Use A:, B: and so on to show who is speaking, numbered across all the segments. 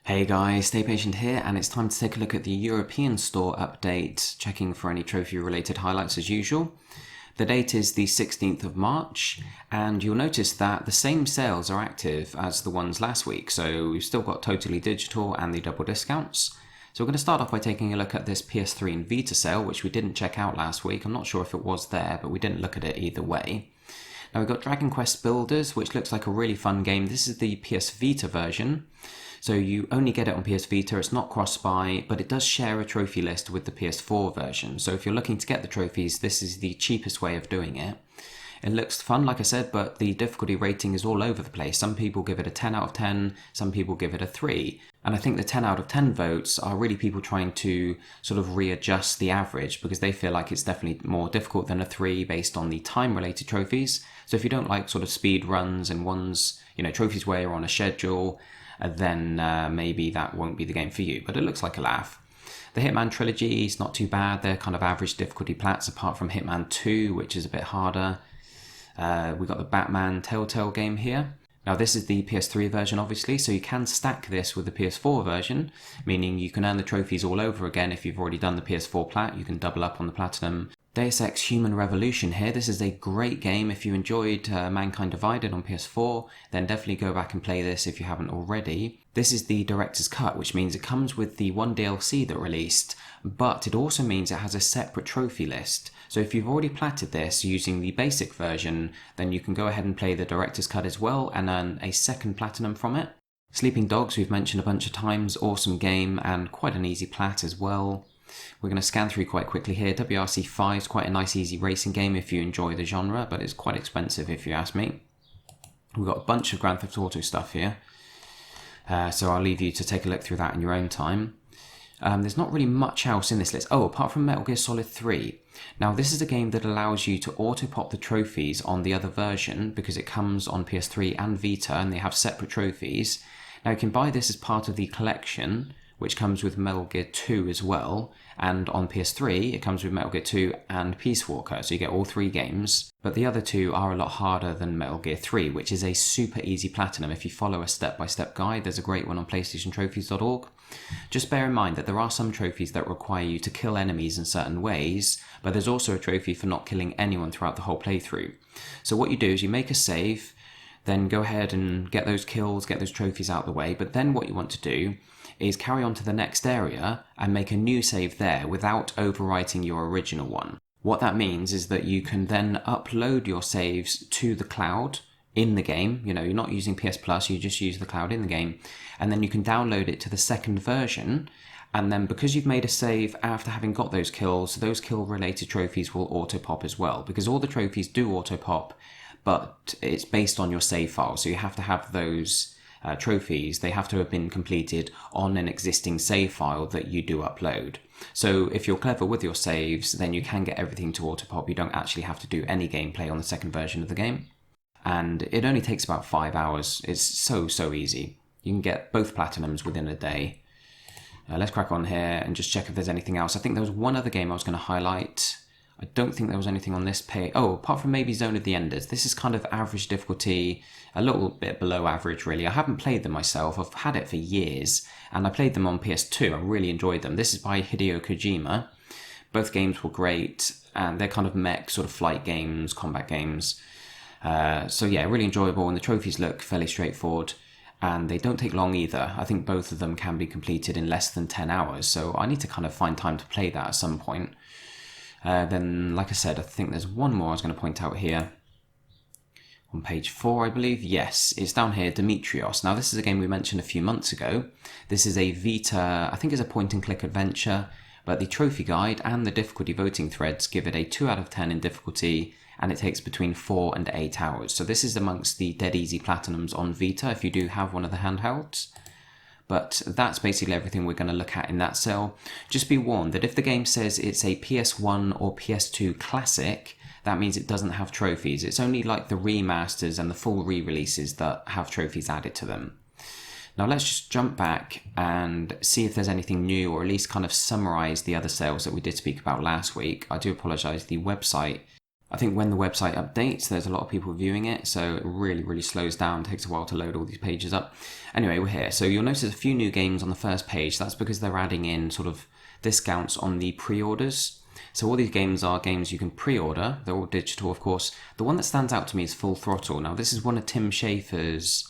A: Hey guys, Stay Patient here, and it's time to take a look at the European Store update, checking for any trophy-related highlights as usual. The date is the 16th of March, and you'll notice that the same sales are active as the ones last week, so we've still got Totally Digital and the double discounts. So we're going to start off by taking a look at this PS3 and Vita sale, which we didn't check out last week. I'm not sure if it was there, but we didn't look at it either way. Now we've got Dragon Quest Builders, which looks like a really fun game. This is the PS Vita version. So you only get it on PS Vita, it's not cross-buy, but it does share a trophy list with the PS4 version. So if you're looking to get the trophies, this is the cheapest way of doing it. It looks fun, like I said, but the difficulty rating is all over the place. Some people give it a 10 out of 10, some people give it a 3. And I think the 10 out of 10 votes are really people trying to sort of readjust the average because they feel like it's definitely more difficult than a 3 based on the time-related trophies. So if you don't like sort of speed runs and ones, trophies where you're on a schedule, then maybe that won't be the game for you. But it looks like a laugh. The Hitman trilogy is not too bad. They're kind of average difficulty plats apart from Hitman 2, which is a bit harder. We've got the Batman Telltale game here. Now this is the PS3 version obviously, so you can stack this with the PS4 version, meaning you can earn the trophies all over again if you've already done the PS4 plat. You can double up on the platinum. Deus Ex Human Revolution here. This is a great game. If you enjoyed Mankind Divided on PS4, then definitely go back and play this if you haven't already. This is the director's cut, which means it comes with the one DLC that released, but it also means it has a separate trophy list. So if you've already platted this using the basic version, then you can go ahead and play the director's cut as well and earn a second platinum from it. Sleeping Dogs, we've mentioned a bunch of times, awesome game and quite an easy plat as well. We're going to scan through quite quickly here. WRC 5 is quite a nice easy racing game if you enjoy the genre, but it's quite expensive if you ask me. We've got a bunch of Grand Theft Auto stuff here, so I'll leave you to take a look through that in your own time. There's not really much else in this list. Oh, apart from Metal Gear Solid 3. Now this is a game that allows you to auto-pop the trophies on the other version because it comes on PS3 and Vita and they have separate trophies. Now you can buy this as part of the collection, which comes with Metal Gear 2 as well, and on PS3 it comes with Metal Gear 2 and Peace Walker, so you get all 3 games, but the other 2 are a lot harder than Metal Gear 3, which is a super easy platinum. If you follow a step-by-step guide, there's a great one on PlayStationTrophies.org. Just bear in mind that there are some trophies that require you to kill enemies in certain ways, but there's also a trophy for not killing anyone throughout the whole playthrough. So what you do is you make a save, then go ahead and get those kills, get those trophies out of the way, but then what you want to do is carry on to the next area and make a new save there without overwriting your original one. What that means is that you can then upload your saves to the cloud in the game. You're not using PS Plus, you just use the cloud in the game, and then you can download it to the second version, and then because you've made a save after having got those kills, those kill related trophies will auto pop as well, because all the trophies do auto pop, but it's based on your save file, so you have to have those trophies, they have to have been completed on an existing save file that you do upload. So if you're clever with your saves, then you can get everything to auto-pop. You don't actually have to do any gameplay on the second version of the game. And it only takes about 5 hours. It's so easy. You can get both platinums within a day. Let's crack on here and just check if there's anything else. I think there was one other game I was going to highlight. I don't think there was anything on this page. Oh, apart from maybe Zone of the Enders. This is kind of average difficulty, a little bit below average really. I haven't played them myself. I've had it for years and I played them on PS2. I really enjoyed them. This is by Hideo Kojima. Both games were great and they're kind of mech sort of flight games, combat games. So yeah, really enjoyable and the trophies look fairly straightforward and they don't take long either. I think both of them can be completed in less than 10 hours. So I need to kind of find time to play that at some point. Then, like I said, I think there's one more I was going to point out here. On page 4, I believe. Yes, it's down here, Demetrios. Now, this is a game we mentioned a few months ago. This is a Vita, I think it's a point-and-click adventure, but the trophy guide and the difficulty voting threads give it a 2 out of 10 in difficulty, and it takes between 4 and 8 hours. So this is amongst the dead easy platinums on Vita, if you do have one of the handhelds. But that's basically everything we're going to look at in that sale. Just be warned that if the game says it's a PS1 or PS2 classic, that means it doesn't have trophies. It's only like the remasters and the full re-releases that have trophies added to them. Now let's just jump back and see if there's anything new, or at least kind of summarize the other sales that we did speak about last week. I do apologize, the website I think when the website updates, there's a lot of people viewing it, so it really slows down, takes a while to load all these pages up. Anyway, we're here. So you'll notice a few new games on the first page. That's because they're adding in sort of discounts on the pre-orders. So all these games are games you can pre-order. They're all digital, of course. The one that stands out to me is Full Throttle. Now, this is one of Tim Schafer's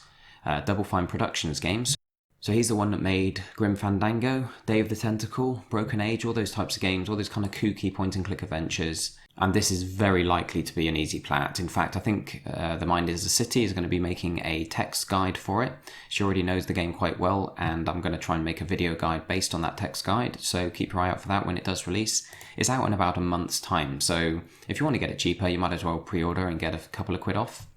A: Double Fine Productions games. So he's the one that made Grim Fandango, Day of the Tentacle, Broken Age, all those types of games, all those kind of kooky point-and-click adventures. And this is very likely to be an easy plat. In fact, I think The Mind is a City is going to be making a text guide for it. She already knows the game quite well, and I'm going to try and make a video guide based on that text guide. So keep your eye out for that when it does release. It's out in about a month's time. So if you want to get it cheaper, you might as well pre-order and get a couple of quid off.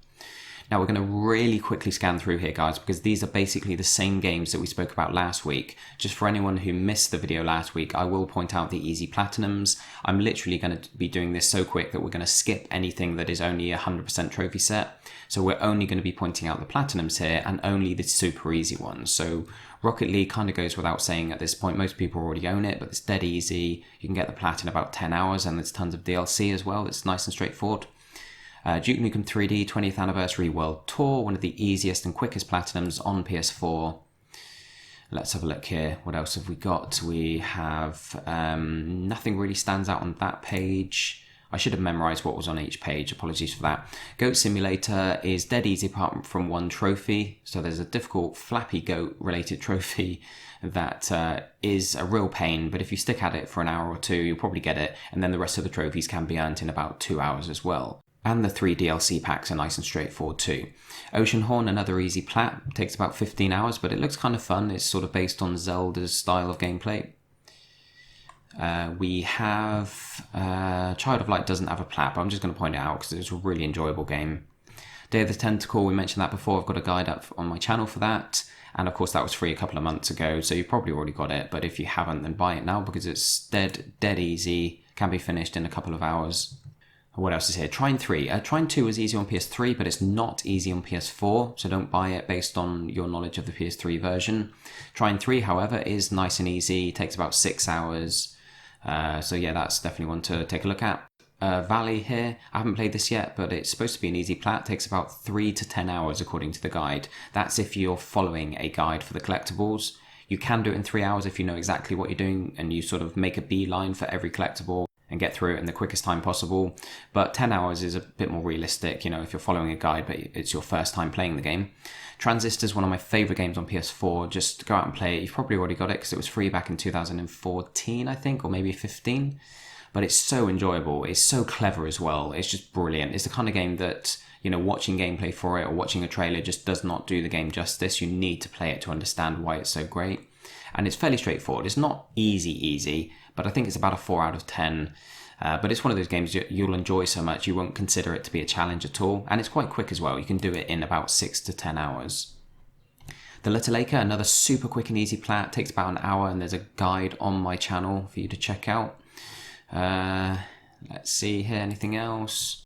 A: Now we're going to really quickly scan through here, guys, because these are basically the same games that we spoke about last week. Just for anyone who missed the video last week, I will point out the easy platinums. I'm literally going to be doing this so quick that we're going to skip anything that is only a 100% trophy set. So we're only going to be pointing out the platinums here and only the super easy ones. So Rocket League kind of goes without saying at this point. Most people already own it, but it's dead easy. You can get the plat in about 10 hours, and there's tons of DLC as well. It's nice and straightforward. Duke Nukem 3D 20th Anniversary World Tour, one of the easiest and quickest platinums on PS4. Let's have a look here. What else have we got? We have nothing really stands out on that page. I should have memorized what was on each page. Apologies for that. Goat Simulator is dead easy apart from one trophy. So there's a difficult Flappy Goat related trophy that is a real pain. But if you stick at it for an hour or two, you'll probably get it. And then the rest of the trophies can be earned in about 2 hours as well. And the 3 DLC packs are nice and straightforward too. Oceanhorn, another easy plat, takes about 15 hours, but it looks kind of fun. It's sort of based on Zelda's style of gameplay. We have Child of Light doesn't have a plat, but I'm just going to point it out because it's a really enjoyable game. Day of the Tentacle, we mentioned that before. I've got a guide up on my channel for that. And of course that was free a couple of months ago, so you've probably already got it. But if you haven't, then buy it now because it's dead easy, can be finished in a couple of hours. What else is here? Trine 3. Trine 2 is easy on PS3, but it's not easy on PS4, so don't buy it based on your knowledge of the PS3 version. Trine 3, however, is nice and easy. It takes about 6 hours. So yeah, that's definitely one to take a look at. Valley here. I haven't played this yet, but it's supposed to be an easy plat. It takes about 3 to 10 hours according to the guide. That's if you're following a guide for the collectibles. You can do it in 3 hours if you know exactly what you're doing and you sort of make a beeline for every collectible and get through it in the quickest time possible. But 10 hours is a bit more realistic, you know, if you're following a guide, but it's your first time playing the game. Transistor is one of my favourite games on PS4. Just go out and play it. You've probably already got it because it was free back in 2014, I think, or maybe 15. But it's so enjoyable. It's so clever as well. It's just brilliant. It's the kind of game that, you know, watching gameplay for it or watching a trailer just does not do the justice. You need to play it to understand why it's so great. And it's fairly straightforward. It's not easy, but I think it's about a 4 out of 10. But it's one of those games you'll enjoy so much you won't consider it to be a challenge at all. And it's quite quick as well. You can do it in about 6 to 10 hours. The Little Acre, another super quick and easy plat. Takes about an hour, and there's a guide on my channel for you to check out. Let's see here, anything else?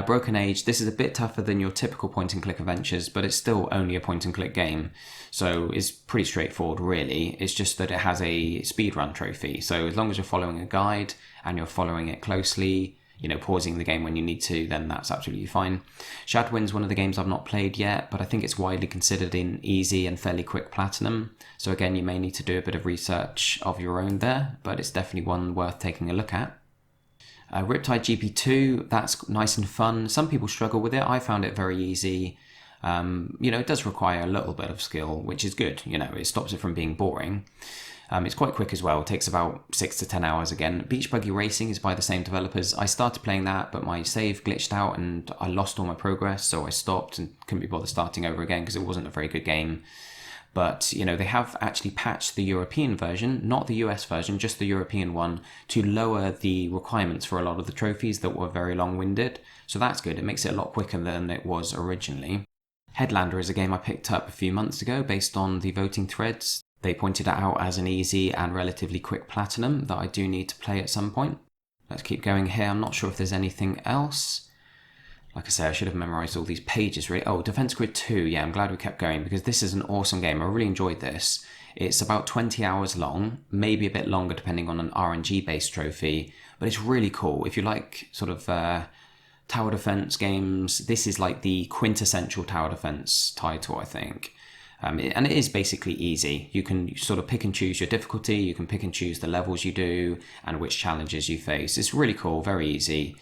A: Broken Age, this is a bit tougher than your typical point-and-click adventures, but it's still only a point-and-click game, so it's pretty straightforward really. It's just that it has a speedrun trophy, so as long as you're following a guide and you're following it closely, you know, pausing the game when you need to, then that's absolutely fine. Shadowwind's one of the games I've not played yet, but I think it's widely considered an easy and fairly quick platinum, so again, you may need to do a bit of research of your own there, but it's definitely one worth taking a look at. Riptide GP2, that's nice and fun. Some people struggle with it. I found it very easy. You know, it does require a little bit of skill, which is good. You know, it stops it from being boring. It's quite quick as well. It takes about 6 to 10 hours again. Beach Buggy Racing is by the same developers. I started playing that, but my save glitched out and I lost all my progress, so I stopped and couldn't be bothered starting over again because it wasn't a very good game. But, you know, they have actually patched the European version, not the US version, just the European one, to lower the requirements for a lot of the trophies that were very long-winded. So that's good. It makes it a lot quicker than it was originally. Headlander is a game I picked up a few months ago based on the voting threads. They pointed it out as an easy and relatively quick platinum that I do need to play at some point. Let's keep going here. I'm not sure if there's anything else. Like I say, I should have memorized all these pages really. Oh, Defense Grid 2. Yeah, I'm glad we kept going because this is an awesome game. I really enjoyed this. It's about 20 hours long, maybe a bit longer depending on an RNG-based trophy, but it's really cool. If you like sort of tower defense games, this is like the quintessential tower defense title, I think. And it is basically easy. You can sort of pick and choose your difficulty, you can pick and choose the levels you do and which challenges you face. It's really cool, very easy.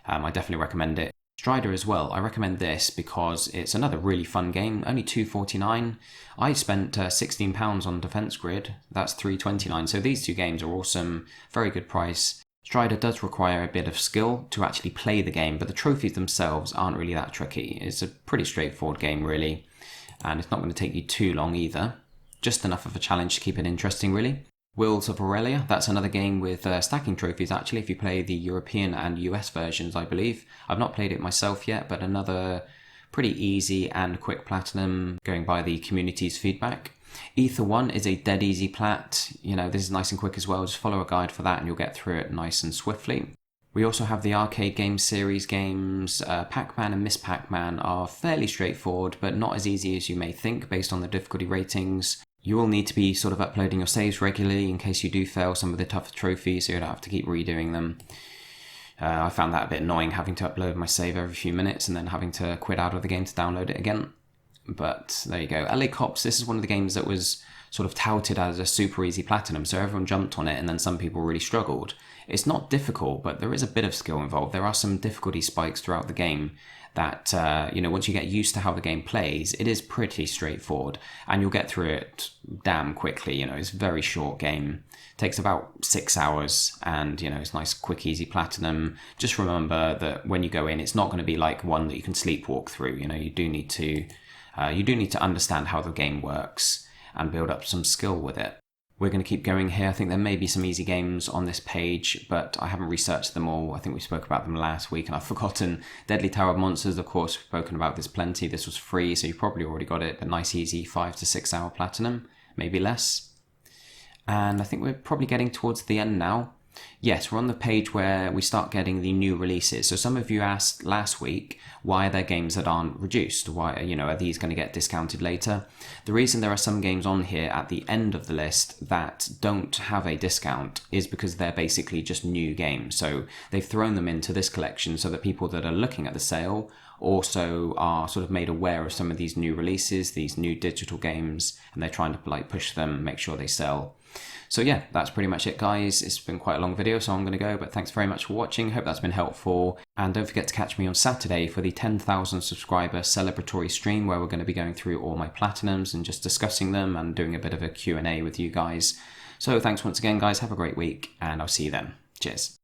A: I definitely recommend it. Strider as well, I recommend this because it's another really fun game, only $2.49. I spent £16 on Defense Grid, that's $3.29, so these two games are awesome, very good price. Strider does require a bit of skill to actually play the game, but the trophies themselves aren't really that tricky. It's a pretty straightforward game really, and it's not going to take you too long either. Just enough of a challenge to keep it interesting really. Wills of Aurelia, that's another game with stacking trophies actually, if you play the European and US versions I believe. I've not played it myself yet, but another pretty easy and quick platinum going by the community's feedback. Ether 1 is a dead easy plat, this is nice and quick as well, just follow a guide for that and you'll get through it nice and swiftly. We also have the arcade game series games. Pac-Man and Miss Pac-Man are fairly straightforward, but not as easy as you may think based on the difficulty ratings. You will need to be sort of uploading your saves regularly in case you do fail some of the tougher trophies, so you don't have to keep redoing them. I found that a bit annoying, having to upload my save every few minutes and then having to quit out of the game to download it again. But there you go. LA Cops, this is one of the games that was sort of touted as a super easy platinum, so everyone jumped on it and then some people really struggled. It's not difficult, but there is a bit of skill involved. There are some difficulty spikes throughout the game that, once you get used to how the game plays, it is pretty straightforward and you'll get through it damn quickly. It's a very short game. It takes about 6 hours and, it's nice, quick, easy platinum. Just remember that when you go in, it's not going to be like one that you can sleepwalk through. You do need to understand how the game works and build up some skill with it. We're going to keep going here. I think there may be some easy games on this page, but I haven't researched them all. I think we spoke about them last week and I've forgotten. Deadly Tower of Monsters, of course, we've spoken about this plenty. This was free, so you probably already got it, but nice, easy 5 to 6 hour platinum, maybe less. And I think we're probably getting towards the end now. Yes, we're on the page where we start getting the new releases. So some of you asked last week, why are there games that aren't reduced? Why, are these going to get discounted later? The reason there are some games on here at the end of the list that don't have a discount is because they're basically just new games. So they've thrown them into this collection so that people that are looking at the sale also are sort of made aware of some of these new releases, these new digital games, and they're trying to push them, make sure they sell. So yeah, that's pretty much it guys. It's been quite a long video, so I'm going to go, but thanks very much for watching. Hope that's been helpful. And don't forget to catch me on Saturday for the 10,000 subscriber celebratory stream where we're going to be going through all my platinums and just discussing them and doing a bit of a Q&A with you guys. So thanks once again guys, have a great week and I'll see you then. Cheers.